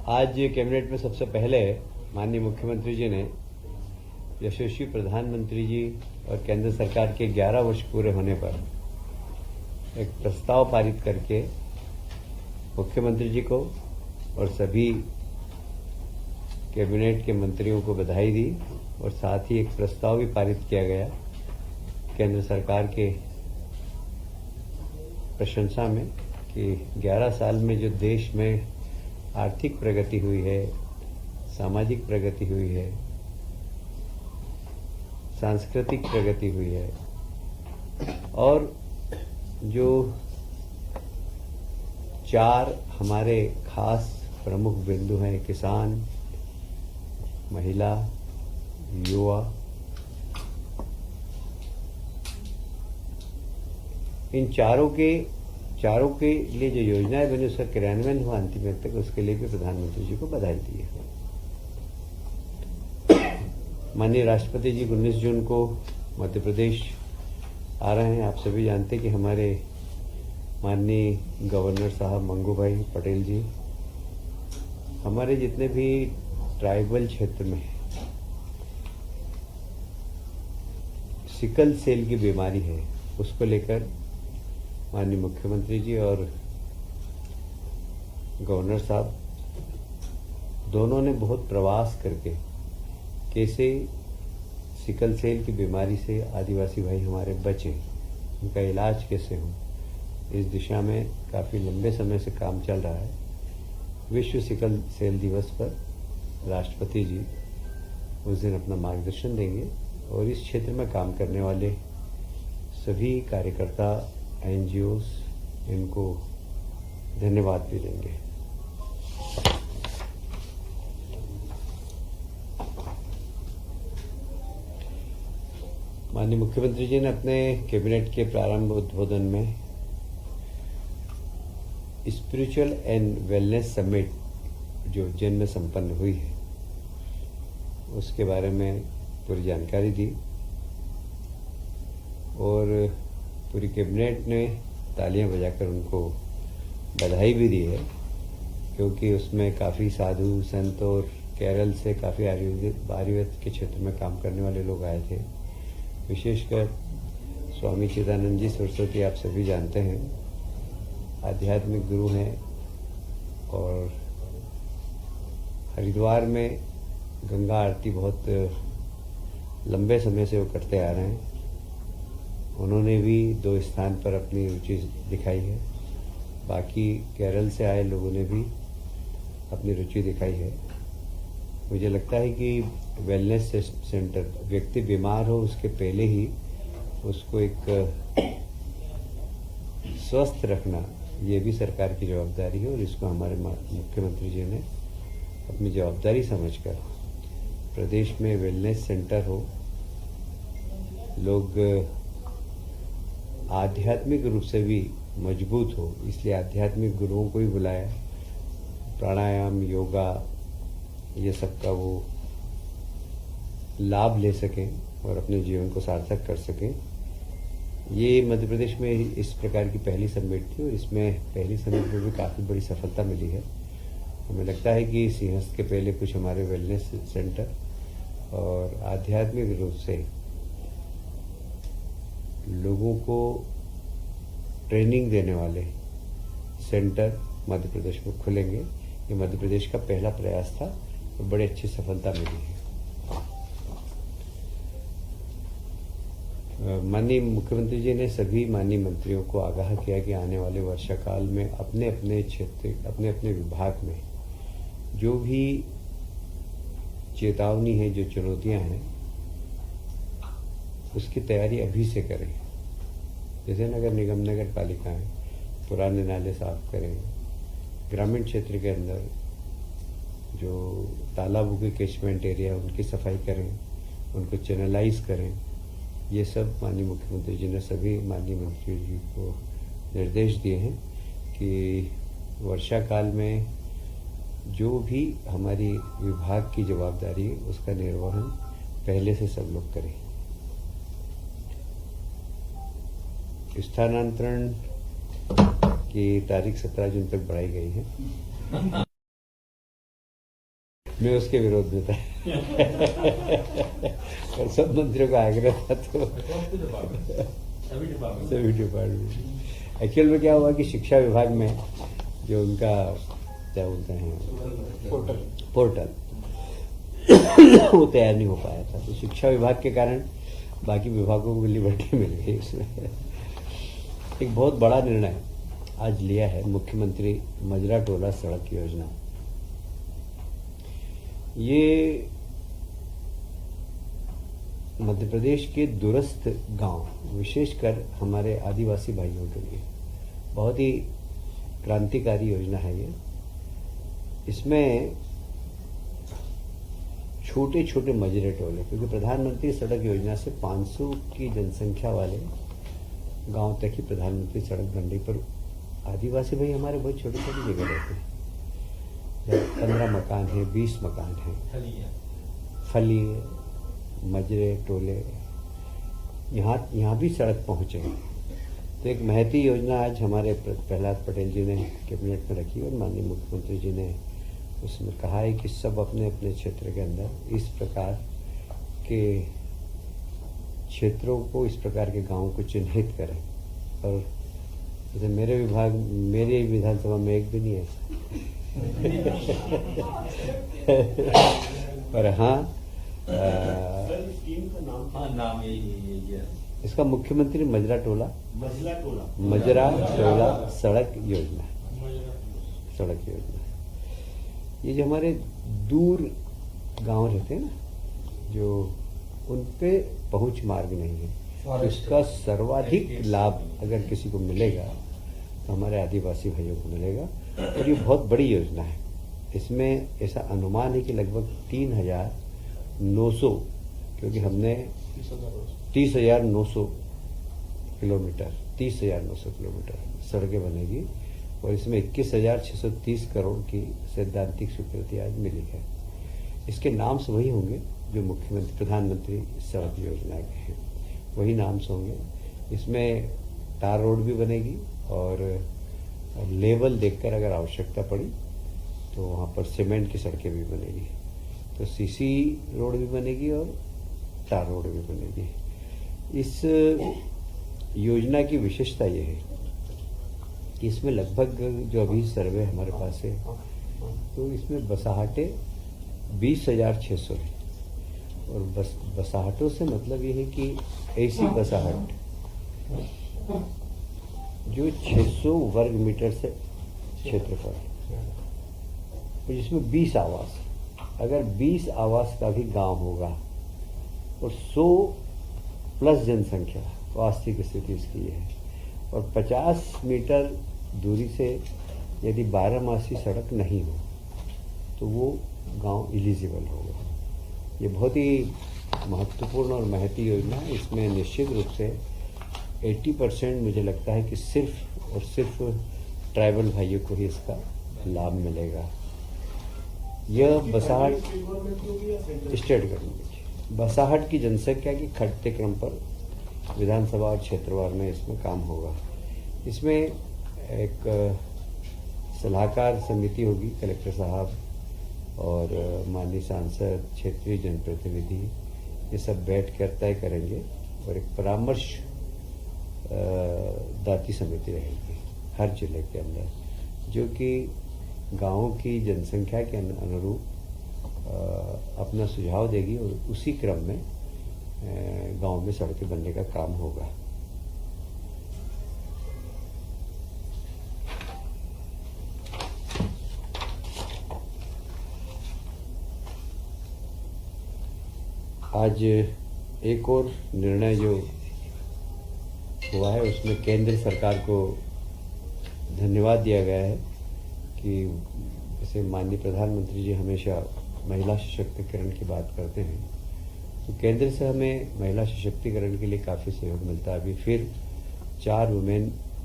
आज कैबिनेट में सबसे पहले माननीय मुख्यमंत्री जी ने यशस्वी प्रधानमंत्री जी और केंद्र सरकार के 11 वर्ष पूरे होने पर एक प्रस्ताव पारित करके मुख्यमंत्री जी को और सभी कैबिनेट के मंत्रियों को बधाई दी और साथ ही एक प्रस्ताव भी पारित किया गया केंद्र सरकार के प्रशंसा में कि 11 साल में जो देश में आर्थिक प्रगति हुई है, सामाजिक प्रगति हुई है, सांस्कृतिक प्रगति हुई है और जो 4 हमारे खास प्रमुख बिंदु हैं किसान, महिला, युवा, इन चारों के लिए जो योजनाएं बनी उसका क्रियान्वयन हुआ अंतिम तक, उसके लिए भी प्रधानमंत्री जी को बधाई दी है। माननीय राष्ट्रपति जी 19 जून को मध्य प्रदेश आ रहे हैं। आप सभी जानते हैं कि हमारे माननीय गवर्नर साहब मंगू भाई पटेल जी हमारे जितने भी ट्राइबल क्षेत्र में सिकल सेल की बीमारी है उसको लेकर माननीय मुख्यमंत्री जी और गवर्नर साहब दोनों ने बहुत प्रवास करके कैसे सिकल सेल की बीमारी से आदिवासी भाई हमारे बचें, उनका इलाज कैसे हो, इस दिशा में काफ़ी लंबे समय से काम चल रहा है। विश्व सिकल सेल दिवस पर राष्ट्रपति जी उस दिन अपना मार्गदर्शन देंगे और इस क्षेत्र में काम करने वाले सभी कार्यकर्ता, एनजीओस इनको धन्यवाद भी देंगे। माननीय मुख्यमंत्री जी ने अपने कैबिनेट के प्रारंभ उद्बोधन में स्पिरिचुअल एंड वेलनेस समिट जो उज्जैन में संपन्न हुई है उसके बारे में पूरी जानकारी दी और पूरी कैबिनेट ने तालियां बजाकर उनको बधाई भी दी है, क्योंकि उसमें काफ़ी साधु संत और केरल से काफ़ी आयुर्वेद के क्षेत्र में काम करने वाले लोग आए थे। विशेषकर स्वामी चिदानंद जी सरस्वती आप सभी जानते हैं, आध्यात्मिक गुरु हैं और हरिद्वार में गंगा आरती बहुत लंबे समय से वो करते आ रहे हैं। उन्होंने भी 2 स्थान पर अपनी रुचि दिखाई है। बाकी केरल से आए लोगों ने भी अपनी रुचि दिखाई है। मुझे लगता है कि वेलनेस सेंटर, व्यक्ति बीमार हो उसके पहले ही उसको एक स्वस्थ रखना, ये भी सरकार की जवाबदारी है और इसको हमारे मुख्यमंत्री जी ने अपनी जवाबदारी समझकर प्रदेश में वेलनेस सेंटर हो, लोग आध्यात्मिक रूप से भी मजबूत हो, इसलिए आध्यात्मिक गुरुओं को ही बुलाया। प्राणायाम, योगा, ये सब का वो लाभ ले सकें और अपने जीवन को सार्थक कर सकें। ये मध्य प्रदेश में इस प्रकार की पहली समिट थी और इसमें पहली समिट में भी काफ़ी बड़ी सफलता मिली है। हमें लगता है कि सिंहस्थ के पहले कुछ हमारे वेलनेस सेंटर और आध्यात्मिक रूप से लोगों को ट्रेनिंग देने वाले सेंटर मध्य प्रदेश में खुलेंगे। ये मध्य प्रदेश का पहला प्रयास था और बड़ी अच्छी सफलता मिली है। माननीय मुख्यमंत्री जी ने सभी माननीय मंत्रियों को आगाह किया कि आने वाले वर्षाकाल में अपने अपने क्षेत्र, अपने अपने विभाग में जो भी चेतावनी है, जो चुनौतियां हैं, उसकी तैयारी अभी से करें। जैसे नगर निगम, नगर पालिकाएं पुराने नाले साफ करें, ग्रामीण क्षेत्र के अंदर जो तालाबों के कैचमेंट एरिया उनकी सफाई करें, उनको चैनलाइज करें। ये सब माननीय मुख्यमंत्री जी ने सभी माननीय मंत्री जी को निर्देश दिए हैं कि वर्षा काल में जो भी हमारी विभाग की जवाबदारी है उसका निर्वहन पहले से सब लोग करें। स्थानांतरण की तारीख 17 जून तक बढ़ाई गई है। मैं उसके विरोध में था। और सब मंत्रियों का आग्रह था, तो सभी डिपार्टमेंट। एक्चुअल में क्या हुआ कि शिक्षा विभाग में जो उनका क्या बोलते हैं पोर्टल वो तैयार नहीं हो पाया था, तो शिक्षा विभाग के कारण बाकी विभागों को लिबर्टी मिल गई। उसमें एक बहुत बड़ा निर्णय आज लिया है मुख्यमंत्री मजरा टोला सड़क योजना। ये मध्य प्रदेश के दूरस्थ गांव, विशेषकर हमारे आदिवासी भाइयों के लिए बहुत ही क्रांतिकारी योजना है ये। इसमें छोटे छोटे मजरे टोले, क्योंकि प्रधानमंत्री सड़क योजना से 500 की जनसंख्या वाले गांव तक ही प्रधानमंत्री सड़क बन रही, पर आदिवासी भाई हमारे बहुत छोटी छोटी जगह रहते हैं। 15 मकान हैं, 20 मकान हैं, फली मजरे टोले, यहाँ भी सड़क पहुँचे। तो एक महती योजना आज हमारे प्रहलाद पटेल जी ने कैबिनेट में रखी और माननीय मुख्यमंत्री जी ने उसमें कहा है कि सब अपने अपने क्षेत्र के अंदर इस प्रकार के क्षेत्रों को, इस प्रकार के गांवों को चिन्हित करें। और जैसे मेरे विधानसभा में एक भी नहीं है पर हाँ, नाम यही है इसका मुख्यमंत्री मजरा टोला सड़क योजना। ये जो हमारे दूर गांव रहते हैं ना, जो उन पे पहुंच मार्ग नहीं है, तो इसका सर्वाधिक लाभ अगर किसी को मिलेगा तो हमारे आदिवासी भाइयों को मिलेगा। और ये बहुत बड़ी योजना है। इसमें ऐसा अनुमान है कि लगभग 3,900, क्योंकि हमने 30,900 किलोमीटर सड़कें बनेगी और इसमें 21,630 करोड़ की सैद्धांतिक स्वीकृति आज मिली है। इसके नाम से वही होंगे जो मुख्यमंत्री प्रधानमंत्री सड़क योजना के हैं, वही नाम से होंगे। इसमें टार रोड भी बनेगी और लेवल देखकर अगर आवश्यकता पड़ी तो वहाँ पर सीमेंट की सड़कें भी बनेगी। तो सीसी रोड भी बनेगी और टार रोड भी बनेगी। इस योजना की विशेषता ये है कि इसमें लगभग जो अभी सर्वे हमारे पास है, तो इसमें बसाहटें 20,600 है। और बसाहटों से मतलब ये है कि ऐसी बसाहट जो 600 वर्ग मीटर से क्षेत्रफल, तो जिसमें 20 आवास, अगर 20 आवास का भी गांव होगा और 100 प्लस जनसंख्या, वास्तविक स्थिति इसकी है, और 50 मीटर दूरी से यदि 12मासी सड़क नहीं हो तो वो गांव एलिजिबल होगा। ये बहुत ही महत्वपूर्ण और महती योजना है। इसमें निश्चित रूप से 80% मुझे लगता है कि सिर्फ और सिर्फ ट्राइबल भाइयों को ही इसका लाभ मिलेगा। यह बसाहट स्टेट गवर्नमेंट, बसाहट की जनसंख्या की घटते क्रम पर विधानसभा और क्षेत्रवार में इसमें काम होगा। इसमें एक सलाहकार समिति होगी, कलेक्टर साहब और माननीय सांसद, क्षेत्रीय जनप्रतिनिधि, ये सब बैठ कर तय करेंगे और एक परामर्श दाती समिति रहेगी हर जिले के अंदर, जो कि गाँवों की जनसंख्या के अनुरूप अपना सुझाव देगी और उसी क्रम में गांव में सड़कें बनने का काम होगा। आज एक और निर्णय जो हुआ है उसमें केंद्र सरकार को धन्यवाद दिया गया है कि जैसे माननीय प्रधानमंत्री जी हमेशा महिला सशक्तिकरण की बात करते हैं, तो केंद्र से हमें महिला सशक्तिकरण के लिए काफ़ी सहयोग मिलता है। अभी फिर 4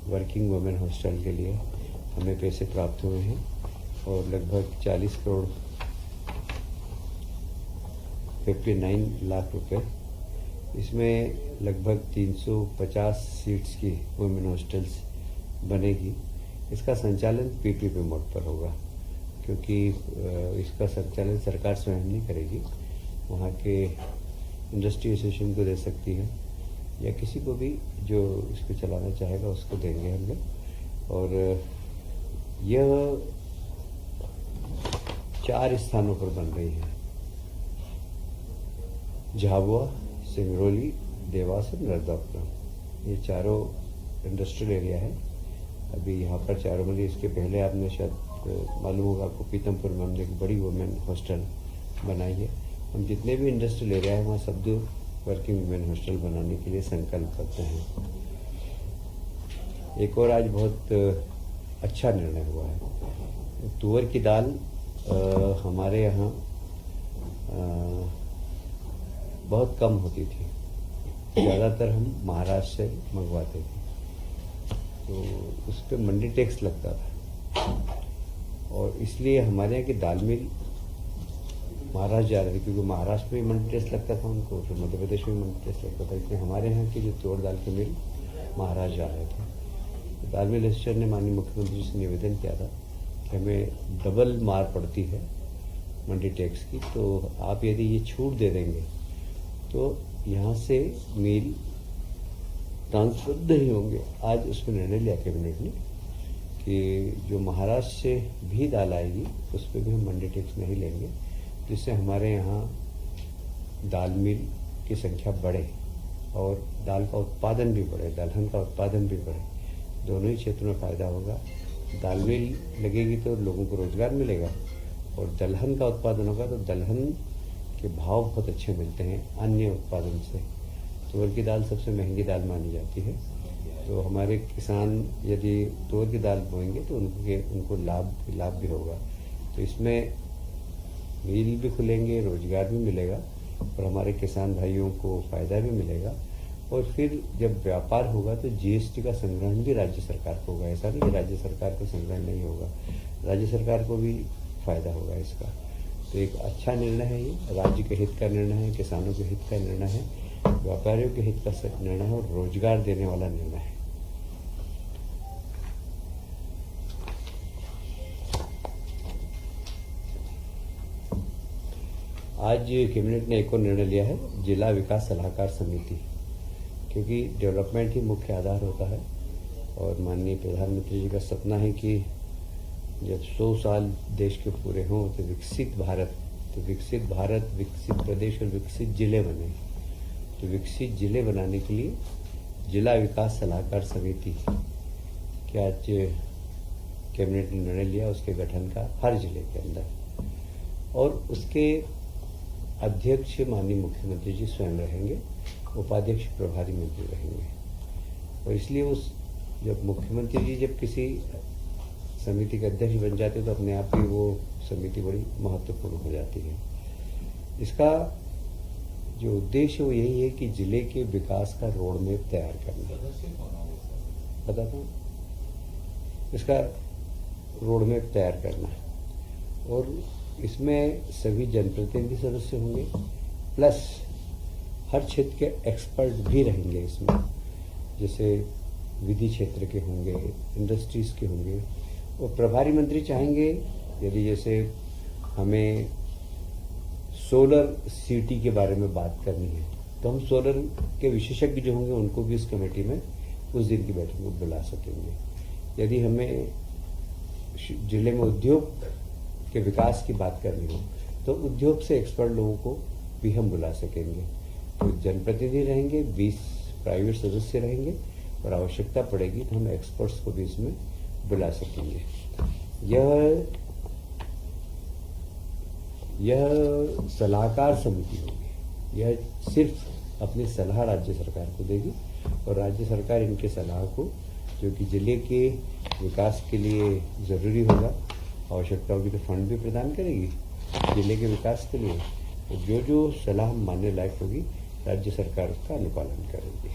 वर्किंग वुमेन हॉस्टल के लिए हमें पैसे प्राप्त हुए हैं और लगभग 40 करोड़ 59 लाख रुपए। इसमें लगभग 350 सीट्स की वुमेन हॉस्टल्स बनेगी। इसका संचालन पीपीपी मोड पर होगा, क्योंकि इसका संचालन सरकार स्वयं नहीं करेगी, वहाँ के इंडस्ट्री एसोसिएशन को दे सकती है या किसी को भी जो इसको चलाना चाहेगा उसको देंगे हम लोग। और यह 4 स्थानों पर बन रही है, झाबुआ, सिंगरौली, देवास और नर्मदापुरम। ये चारों इंडस्ट्रियल एरिया है। अभी यहाँ पर चारों मिली, इसके पहले आपने शायद मालूम होगा आपको, पीतमपुर में हमने एक बड़ी वुमेन हॉस्टल बनाई है। हम जितने भी इंडस्ट्रियल एरिया है वहाँ सब वर्किंग वुमेन हॉस्टल बनाने के लिए संकल्प करते हैं। एक और आज बहुत अच्छा निर्णय हुआ है। तुअर की दाल हमारे यहाँ बहुत कम होती थी, ज़्यादातर हम महाराष्ट्र से मंगवाते थे, तो उस पर मंडी टैक्स लगता था और इसलिए हमारे यहाँ की दाल मिल महाराष्ट्र जा रही थी, क्योंकि महाराष्ट्र में मंडी टैक्स लगता था उनको, फिर मध्य प्रदेश में मंडी टैक्स लगता था, इसलिए हमारे यहाँ की जो तुअर दाल के मिल महाराष्ट्र जा रहे थे। दाल मिल एसोसिएशन ने माननीय मुख्यमंत्री से निवेदन किया था कि हमें डबल मार पड़ती है मंडी टैक्स की, तो आप यदि ये छूट दे देंगे तो यहाँ से मिल ट्रांसफर नहीं होंगे। आज उसमें निर्णय लिया कैबिनेट ने कि जो महाराष्ट्र से भी दाल आएगी उस पर भी हम मंडी टैक्स नहीं लेंगे, जिससे हमारे यहाँ दाल मिल की संख्या बढ़े और दाल का उत्पादन भी बढ़े, दलहन का उत्पादन भी बढ़े। दोनों ही क्षेत्रों में फ़ायदा होगा। दाल मिल लगेगी तो लोगों को रोजगार मिलेगा और दलहन का उत्पादन होगा तो दलहन के भाव बहुत अच्छे मिलते हैं अन्य उत्पादन से। तुअर की दाल सबसे महंगी दाल मानी जाती है, तो हमारे किसान यदि तुअर की दाल बोएंगे तो उनको लाभ भी होगा। तो इसमें मिल भी खुलेंगे, रोजगार भी मिलेगा और हमारे किसान भाइयों को फ़ायदा भी मिलेगा। और फिर जब व्यापार होगा तो जीएसटी का संग्रहण भी राज्य सरकार को होगा। ऐसा नहीं कि राज्य सरकार को संग्रहण नहीं होगा, राज्य सरकार को भी फायदा होगा इसका। तो एक अच्छा निर्णय है ये, राज्य के हित का निर्णय है, किसानों के हित का निर्णय है, व्यापारियों के हित का निर्णय है और रोजगार देने वाला निर्णय है। आज कैबिनेट ने एक और निर्णय लिया है, जिला विकास सलाहकार समिति, क्योंकि डेवलपमेंट ही मुख्य आधार होता है और माननीय प्रधानमंत्री जी का सपना है कि जब 100 साल देश के पूरे हों तो विकसित भारत, विकसित प्रदेश और विकसित जिले बने। तो विकसित जिले बनाने के लिए जिला विकास सलाहकार समिति के आज कैबिनेट ने निर्णय लिया उसके गठन का हर जिले के अंदर, और उसके अध्यक्ष माननीय मुख्यमंत्री जी स्वयं रहेंगे, उपाध्यक्ष प्रभारी मंत्री रहेंगे। और इसलिए जब मुख्यमंत्री जी जब किसी समिति के अध्यक्ष बन जाते तो अपने आप ही वो समिति बड़ी महत्वपूर्ण हो जाती है। इसका जो उद्देश्य वो यही है कि जिले के विकास का रोड मैप तैयार करना। बताता हूँ, इसका रोड मैप तैयार करना और इसमें सभी जनप्रतिनिधि सदस्य होंगे, प्लस हर क्षेत्र के एक्सपर्ट भी रहेंगे इसमें, जैसे विधि क्षेत्र के होंगे, इंडस्ट्रीज के होंगे। और प्रभारी मंत्री चाहेंगे यदि जैसे हमें सोलर सिटी के बारे में बात करनी है तो हम सोलर के विशेषज्ञ जो होंगे उनको भी इस कमेटी में उस दिन की बैठक में बुला सकेंगे। यदि हमें जिले में उद्योग के विकास की बात करनी हो तो उद्योग से एक्सपर्ट लोगों को भी हम बुला सकेंगे। तो जनप्रतिनिधि रहेंगे, 20 प्राइवेट सदस्य रहेंगे और आवश्यकता पड़ेगी तो हम एक्सपर्ट्स को भी इसमें बुला सकेंगे। यह सलाहकार समिति होगी, यह सिर्फ अपनी सलाह राज्य सरकार को देगी और राज्य सरकार इनके सलाह को, जो कि जिले के विकास के लिए ज़रूरी होगा, आवश्यकता होगी तो फंड भी प्रदान करेगी जिले के विकास के लिए। तो जो सलाह मानने लायक होगी राज्य सरकार उसका अनुपालन करेगी।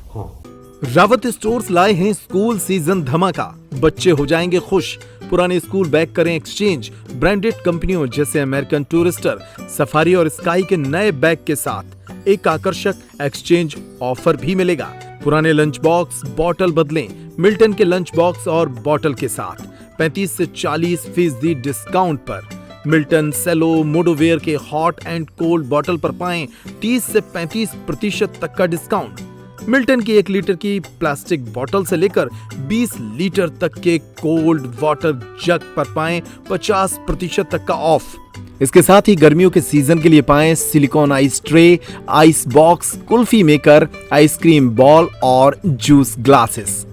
हाँ, रावत स्टोर्स लाए हैं स्कूल सीजन धमाका। बच्चे हो जाएंगे खुश। पुराने स्कूल बैग करें एक्सचेंज ब्रांडेड कंपनियों जैसे अमेरिकन टूरिस्टर, सफारी और स्काई के नए बैग के साथ एक आकर्षक एक्सचेंज ऑफर भी मिलेगा। पुराने लंच बॉक्स, बॉटल बदलें, मिल्टन के लंच बॉक्स और बॉटल के साथ 35 से 40% डिस्काउंट पर। मिल्टन सेलो मोडोवेयर के हॉट एंड कोल्ड बॉटल पर पाएं 30 से 35% तक का डिस्काउंट। मिल्टन की 1 लीटर की प्लास्टिक बोतल से लेकर 20 लीटर तक के कोल्ड वाटर जग पर पाएं 50% तक का ऑफ। इसके साथ ही गर्मियों के सीजन के लिए पाएं silicon ice tray, ice box, kulfi maker, ice cream ball और जूस ग्लासेस।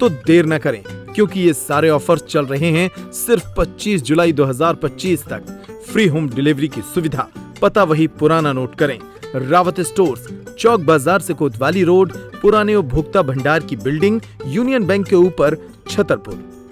तो देर न करें, क्योंकि ये सारे ऑफर्स चल रहे हैं सिर्फ 25 जुलाई 2025 तक। फ्री होम डिलीवरी की सुविधा। पता वही पुराना नोट करें, रावत स्टोर्स, चौक बाजार से कोतवाली रोड, पुराने उपभोक्ता भंडार की बिल्डिंग, यूनियन बैंक के ऊपर, छतरपुर।